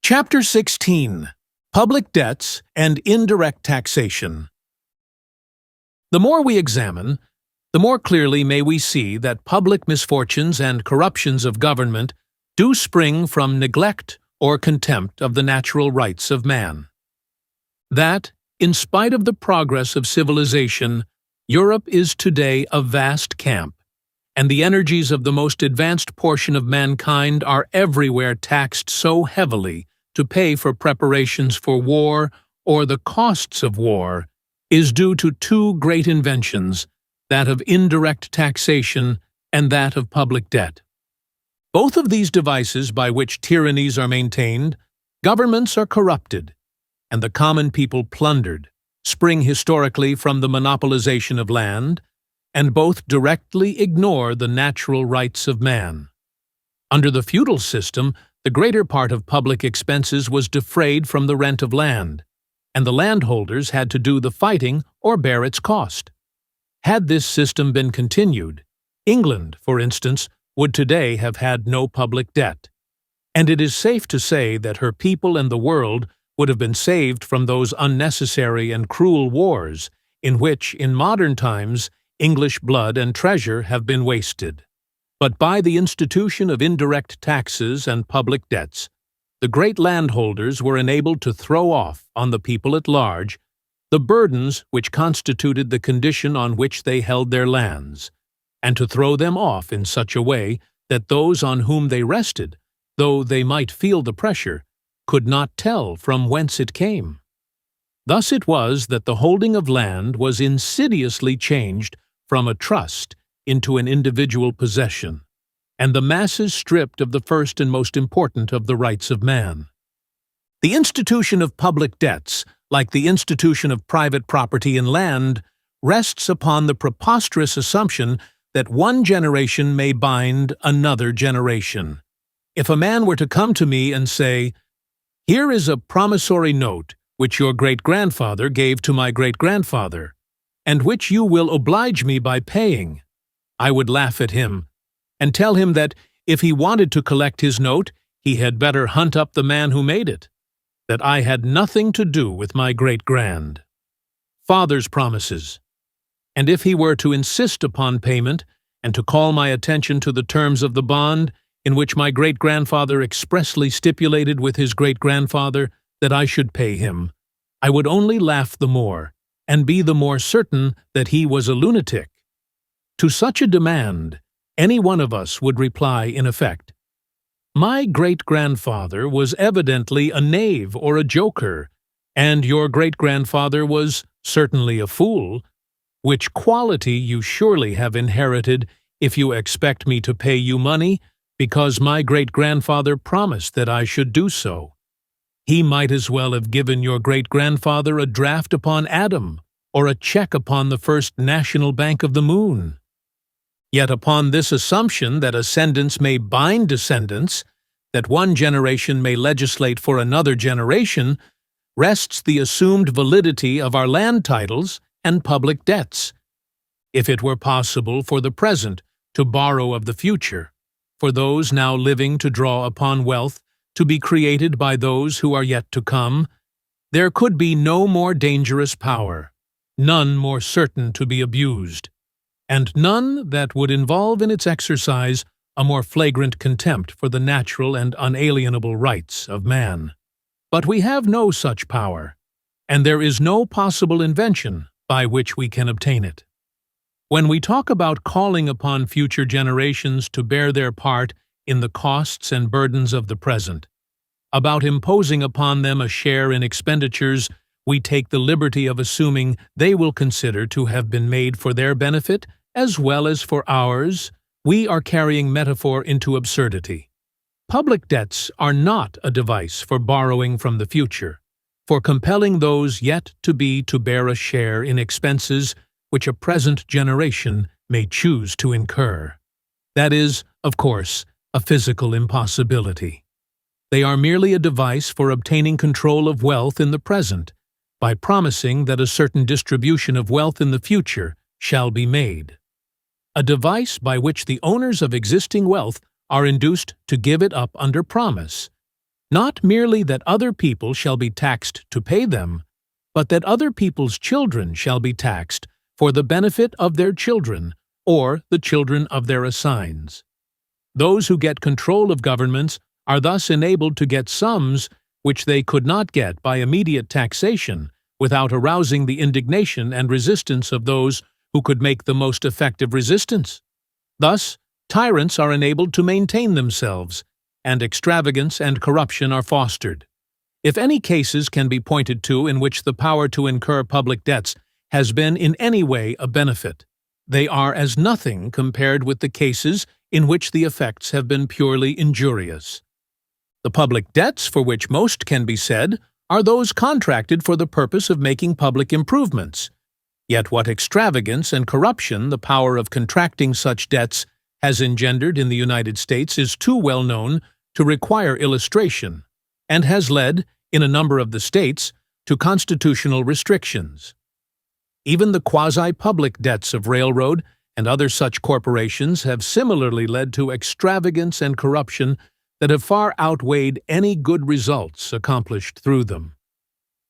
Chapter 16: Public Debts and Indirect Taxation. The more we examine, the more clearly may we see that public misfortunes and corruptions of government do spring from neglect or contempt of the natural rights of man. That, in spite of the progress of civilization, Europe is today a vast camp, and the energies of the most advanced portion of mankind are everywhere taxed so heavily to pay for preparations for war or the costs of war, is due to two great inventions, that of indirect taxation and that of public debt. Both of these devices by which tyrannies are maintained, governments are corrupted, and the common people plundered, spring historically from the monopolization of land, and both directly ignore the natural rights of man. Under the feudal system, the greater part of public expenses was defrayed from the rent of land, and the landholders had to do the fighting or bear its cost. Had this system been continued, England, for instance, would today have had no public debt, and it is safe to say that her people and the world would have been saved from those unnecessary and cruel wars in which, in modern times, English blood and treasure have been wasted. But by the institution of indirect taxes and public debts, the great landholders were enabled to throw off on the people at large the burdens which constituted the condition on which they held their lands, and to throw them off in such a way that those on whom they rested, though they might feel the pressure, could not tell from whence it came. Thus it was that the holding of land was insidiously changed from a trust into an individual possession, and the masses stripped of the first and most important of the rights of man. The institution of public debts, like the institution of private property in land, rests upon the preposterous assumption that one generation may bind another generation. If a man were to come to me and say, "Here is a promissory note which your great-grandfather gave to my great-grandfather, and which you will oblige me by paying," I would laugh at him, and tell him that if he wanted to collect his note, he had better hunt up the man who made it, that I had nothing to do with my great-grandfather's promises. And if he were to insist upon payment, and to call my attention to the terms of the bond, in which my great-grandfather expressly stipulated with his great-grandfather that I should pay him, I would only laugh the more, and be the more certain that he was a lunatic. To such a demand, any one of us would reply in effect, "My great-grandfather was evidently a knave or a joker, and your great-grandfather was certainly a fool, which quality you surely have inherited if you expect me to pay you money, because my great-grandfather promised that I should do so. He might as well have given your great-grandfather a draft upon Adam, or a check upon the First National Bank of the Moon." Yet upon this assumption that ascendants may bind descendants, that one generation may legislate for another generation, rests the assumed validity of our land titles and public debts. If it were possible for the present to borrow of the future, for those now living to draw upon wealth to be created by those who are yet to come, there could be no more dangerous power, none more certain to be abused, and none that would involve in its exercise a more flagrant contempt for the natural and unalienable rights of man. But we have no such power, and there is no possible invention by which we can obtain it. When we talk about calling upon future generations to bear their part in the costs and burdens of the present, about imposing upon them a share in expenditures we take the liberty of assuming they will consider to have been made for their benefit as well as for ours, we are carrying metaphor into absurdity. Public debts are not a device for borrowing from the future, for compelling those yet to be to bear a share in expenses which a present generation may choose to incur. That is, of course, a physical impossibility. They are merely a device for obtaining control of wealth in the present, by promising that a certain distribution of wealth in the future shall be made. A device by which the owners of existing wealth are induced to give it up under promise, not merely that other people shall be taxed to pay them, but that other people's children shall be taxed for the benefit of their children or the children of their assigns. Those who get control of governments are thus enabled to get sums which they could not get by immediate taxation without arousing the indignation and resistance of those who could make the most effective resistance. Thus, tyrants are enabled to maintain themselves, and extravagance and corruption are fostered. If any cases can be pointed to in which the power to incur public debts has been in any way a benefit, they are as nothing compared with the cases in which the effects have been purely injurious. The public debts for which most can be said are those contracted for the purpose of making public improvements. Yet what extravagance and corruption the power of contracting such debts has engendered in the United States is too well known to require illustration, and has led, in a number of the states, to constitutional restrictions. Even the quasi-public debts of railroad and other such corporations have similarly led to extravagance and corruption that have far outweighed any good results accomplished through them.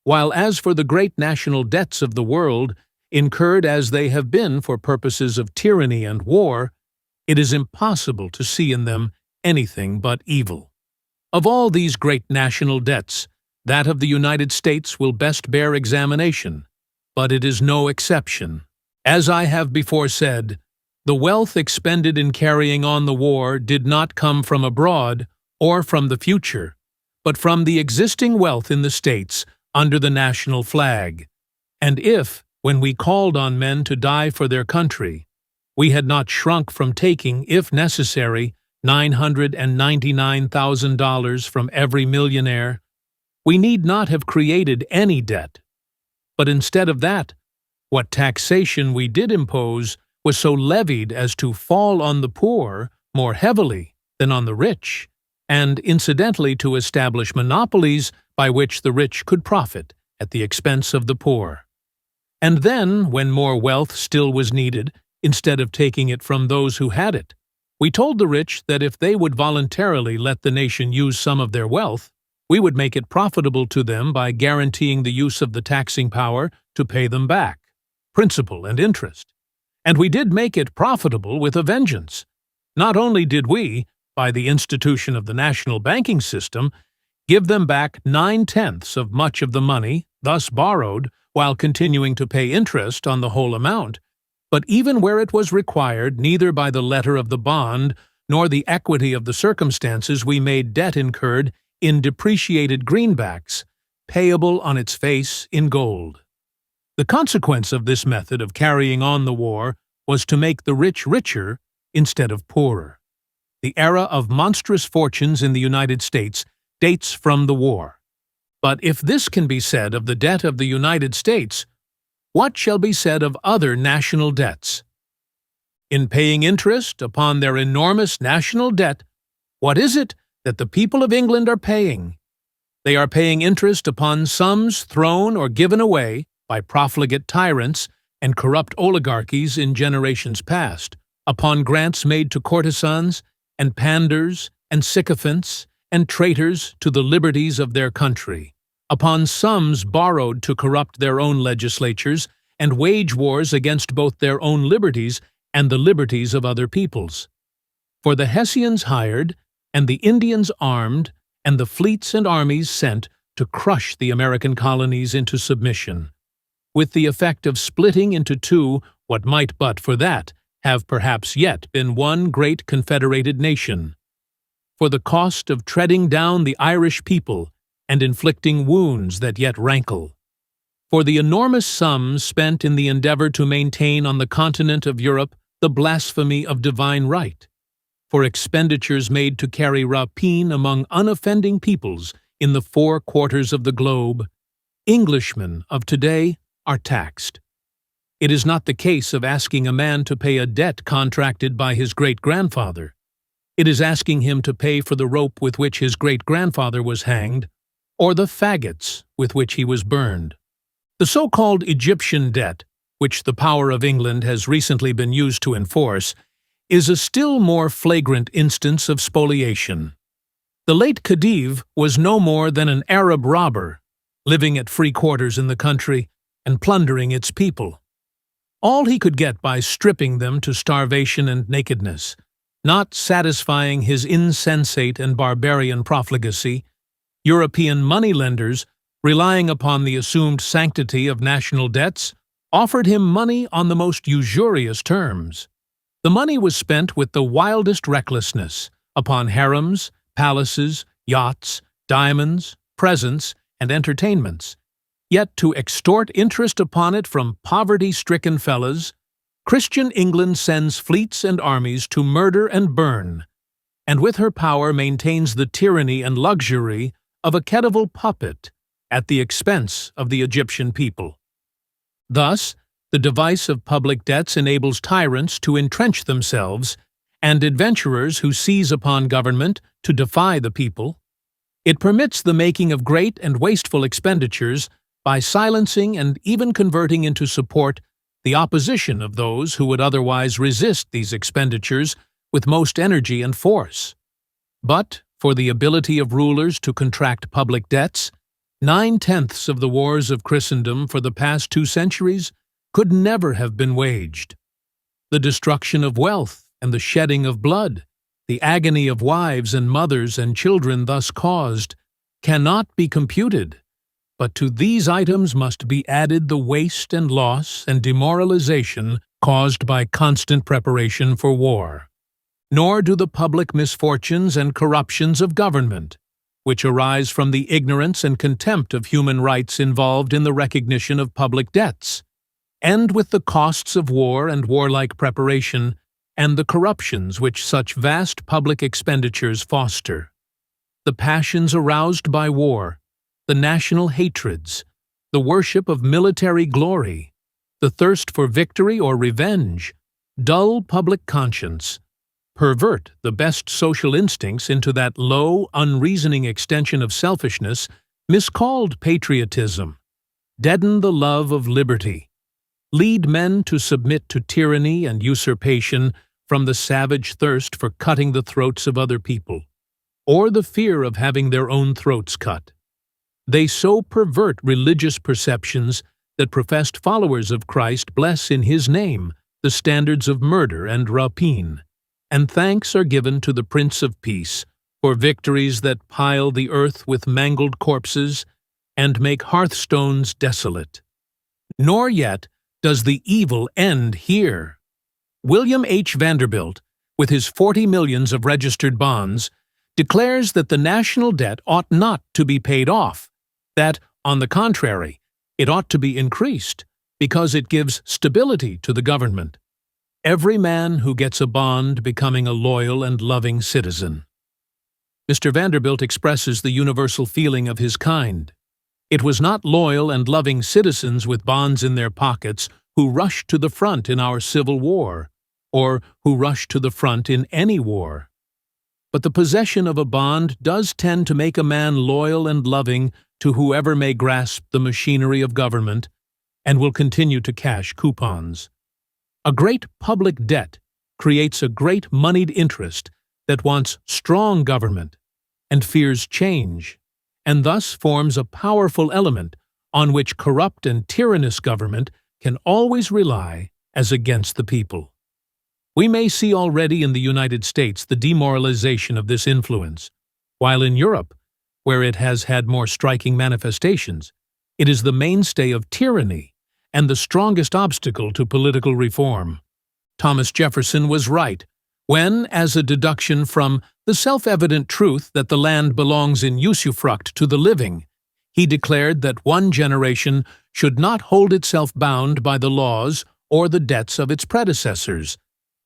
While as for the great national debts of the world, incurred as they have been for purposes of tyranny and war, it is impossible to see in them anything but evil. Of all these great national debts, that of the United States will best bear examination, but it is no exception. As I have before said, the wealth expended in carrying on the war did not come from abroad or from the future, but from the existing wealth in the states under the national flag. And if, when we called on men to die for their country, we had not shrunk from taking, if necessary, $999,000 from every millionaire, we need not have created any debt. But instead of that, what taxation we did impose was so levied as to fall on the poor more heavily than on the rich, and incidentally to establish monopolies by which the rich could profit at the expense of the poor. And then, when more wealth still was needed, instead of taking it from those who had it, we told the rich that if they would voluntarily let the nation use some of their wealth, we would make it profitable to them by guaranteeing the use of the taxing power to pay them back, principal and interest. And we did make it profitable with a vengeance. Not only did we, by the institution of the national banking system, give them back 9/10 of much of the money thus borrowed while continuing to pay interest on the whole amount, but even where it was required neither by the letter of the bond nor the equity of the circumstances, we made debt incurred in depreciated greenbacks, payable on its face in gold. The consequence of this method of carrying on the war was to make the rich richer instead of poorer. The era of monstrous fortunes in the United States dates from the war. But if this can be said of the debt of the United States, what shall be said of other national debts? In paying interest upon their enormous national debt, what is it that the people of England are paying? They are paying interest upon sums thrown or given away by profligate tyrants and corrupt oligarchies in generations past, upon grants made to courtesans and panders and sycophants and traitors to the liberties of their country, upon sums borrowed to corrupt their own legislatures and wage wars against both their own liberties and the liberties of other peoples. For the Hessians hired, and the Indians armed, and the fleets and armies sent to crush the American colonies into submission, with the effect of splitting into two what might but for that have perhaps yet been one great confederated nation, for the cost of treading down the Irish people and inflicting wounds that yet rankle, for the enormous sums spent in the endeavor to maintain on the continent of Europe the blasphemy of divine right, for expenditures made to carry rapine among unoffending peoples in the 4 quarters of the globe, Englishmen of today are taxed. It is not the case of asking a man to pay a debt contracted by his great-grandfather. It is asking him to pay for the rope with which his great-grandfather was hanged, or the faggots with which he was burned. The so-called Egyptian debt, which the power of England has recently been used to enforce, is a still more flagrant instance of spoliation. The late Khedive was no more than an Arab robber, living at free quarters in the country and plundering its people. All he could get by stripping them to starvation and nakedness, not satisfying his insensate and barbarian profligacy, European moneylenders, relying upon the assumed sanctity of national debts, offered him money on the most usurious terms. The money was spent with the wildest recklessness upon harems, palaces, yachts, diamonds, presents, and entertainments. Yet to extort interest upon it from poverty-stricken fellows, Christian England sends fleets and armies to murder and burn, and with her power maintains the tyranny and luxury of a Khedival puppet at the expense of the Egyptian people. Thus, the device of public debts enables tyrants to entrench themselves and adventurers who seize upon government to defy the people. It permits the making of great and wasteful expenditures by silencing and even converting into support the opposition of those who would otherwise resist these expenditures with most energy and force. But, for the ability of rulers to contract public debts, 9/10 of the wars of Christendom for the past 2 centuries could never have been waged. The destruction of wealth and the shedding of blood, the agony of wives and mothers and children thus caused, cannot be computed. But to these items must be added the waste and loss and demoralization caused by constant preparation for war. Nor do the public misfortunes and corruptions of government, which arise from the ignorance and contempt of human rights involved in the recognition of public debts, end with the costs of war and warlike preparation, and the corruptions which such vast public expenditures foster. The passions aroused by war, the national hatreds, the worship of military glory, the thirst for victory or revenge, dull public conscience, pervert the best social instincts into that low, unreasoning extension of selfishness miscalled patriotism, deaden the love of liberty, lead men to submit to tyranny and usurpation from the savage thirst for cutting the throats of other people, or the fear of having their own throats cut. They so pervert religious perceptions that professed followers of Christ bless in His name the standards of murder and rapine, and thanks are given to the Prince of Peace for victories that pile the earth with mangled corpses and make hearthstones desolate. Nor yet does the evil end here. William H. Vanderbilt, with his 40 millions of registered bonds, declares that the national debt ought not to be paid off, that, on the contrary, it ought to be increased, because it gives stability to the government. Every man who gets a bond becoming a loyal and loving citizen. Mr. Vanderbilt expresses the universal feeling of his kind. It was not loyal and loving citizens with bonds in their pockets who rushed to the front in our Civil War, or who rushed to the front in any war. But the possession of a bond does tend to make a man loyal and loving to whoever may grasp the machinery of government and will continue to cash coupons. A great public debt creates a great moneyed interest that wants strong government and fears change, and thus forms a powerful element on which corrupt and tyrannous government can always rely as against the people. We may see already in the United States the demoralization of this influence, while in Europe, where it has had more striking manifestations, it is the mainstay of tyranny and the strongest obstacle to political reform. Thomas Jefferson was right when, as a deduction from the self-evident truth that the land belongs in usufruct to the living, he declared that one generation should not hold itself bound by the laws or the debts of its predecessors.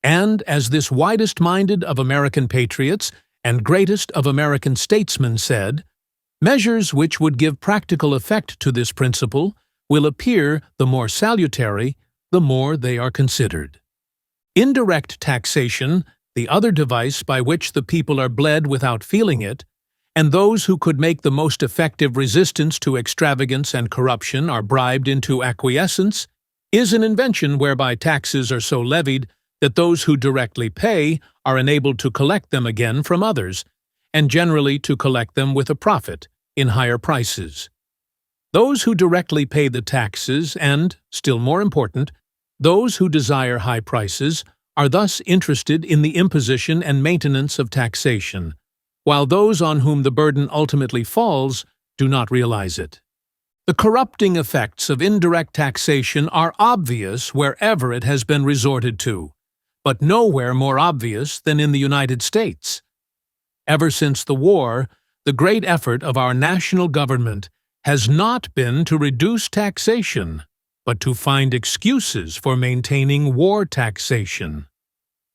And as this widest-minded of American patriots and greatest of American statesmen said, measures which would give practical effect to this principle will appear the more salutary, the more they are considered. Indirect taxation, the other device by which the people are bled without feeling it, and those who could make the most effective resistance to extravagance and corruption are bribed into acquiescence, is an invention whereby taxes are so levied that those who directly pay are enabled to collect them again from others, and generally to collect them with a profit in higher prices. Those who directly pay the taxes and, still more important, those who desire high prices are thus interested in the imposition and maintenance of taxation, while those on whom the burden ultimately falls do not realize it. The corrupting effects of indirect taxation are obvious wherever it has been resorted to, but nowhere more obvious than in the United States. Ever since the war, the great effort of our national government has not been to reduce taxation, but to find excuses for maintaining war taxation.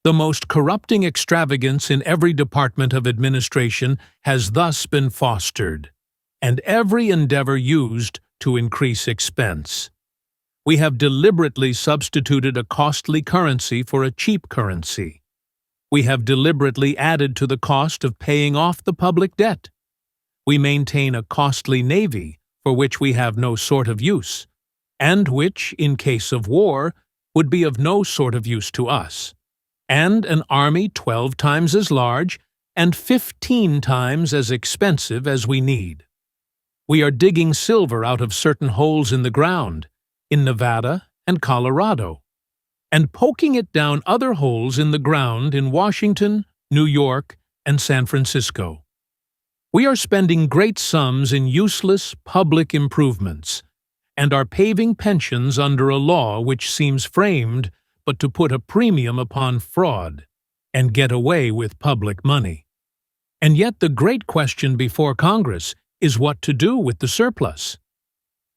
The most corrupting extravagance in every department of administration has thus been fostered, and every endeavor used to increase expense. We have deliberately substituted a costly currency for a cheap currency. We have deliberately added to the cost of paying off the public debt. We maintain a costly navy for which we have no sort of use, and which, in case of war, would be of no sort of use to us, and an army 12 times as large and 15 times as expensive as we need. We are digging silver out of certain holes in the ground, in Nevada and Colorado, and poking it down other holes in the ground in Washington, New York, and San Francisco. We are spending great sums in useless public improvements, and are paving pensions under a law which seems framed but to put a premium upon fraud and get away with public money. And yet the great question before Congress is what to do with the surplus.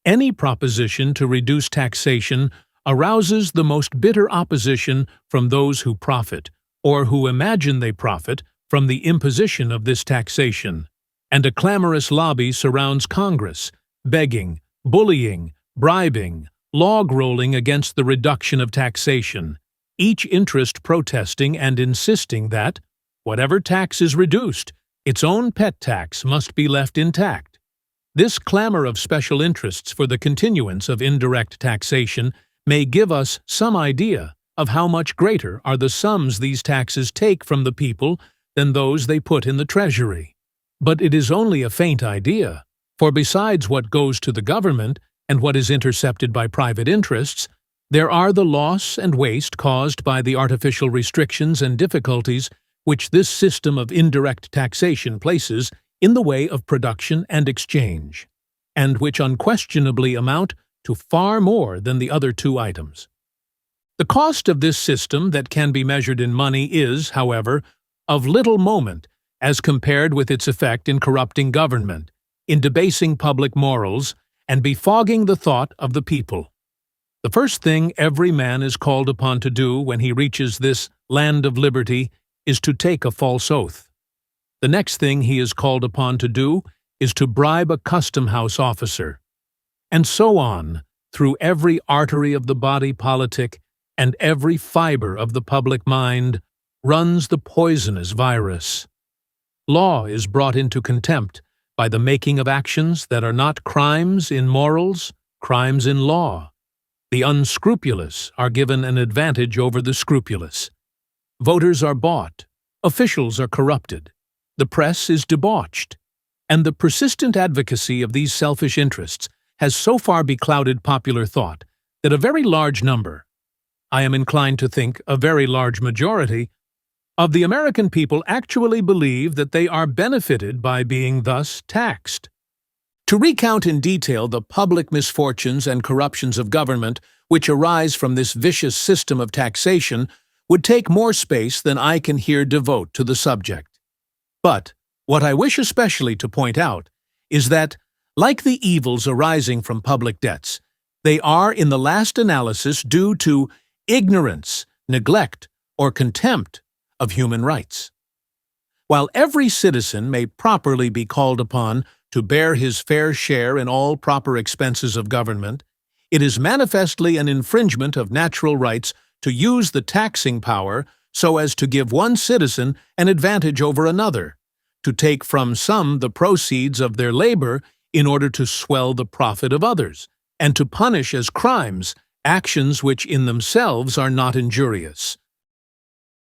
Any proposition to reduce taxation arouses the most bitter opposition from those who profit, or who imagine they profit, from the imposition of this taxation, and a clamorous lobby surrounds Congress, begging, bullying, bribing, log-rolling against the reduction of taxation, each interest protesting and insisting that, whatever tax is reduced, its own pet tax must be left intact. This clamor of special interests for the continuance of indirect taxation may give us some idea of how much greater are the sums these taxes take from the people than those they put in the treasury. But it is only a faint idea, for besides what goes to the government and what is intercepted by private interests, there are the loss and waste caused by the artificial restrictions and difficulties which this system of indirect taxation places in the way of production and exchange, and which unquestionably amount to far more than the other two items. The cost of this system that can be measured in money is, however, of little moment as compared with its effect in corrupting government, in debasing public morals, and befogging the thought of the people. The first thing every man is called upon to do when he reaches this land of liberty is to take a false oath. The next thing he is called upon to do is to bribe a custom house officer. And so on, through every artery of the body politic and every fiber of the public mind, runs the poisonous virus. Law is brought into contempt by the making of actions that are not crimes in morals, crimes in law. The unscrupulous are given an advantage over the scrupulous. Voters are bought, officials are corrupted, the press is debauched, and the persistent advocacy of these selfish interests has so far beclouded popular thought that a very large number, I am inclined to think a very large majority, of the American people actually believe that they are benefited by being thus taxed. To recount in detail the public misfortunes and corruptions of government which arise from this vicious system of taxation would take more space than I can here devote to the subject. But what I wish especially to point out is that, like the evils arising from public debts, they are in the last analysis due to ignorance, neglect, or contempt of human rights. While every citizen may properly be called upon to bear his fair share in all proper expenses of government, it is manifestly an infringement of natural rights to use the taxing power so as to give one citizen an advantage over another, to take from some the proceeds of their labor in order to swell the profit of others, and to punish as crimes actions which in themselves are not injurious,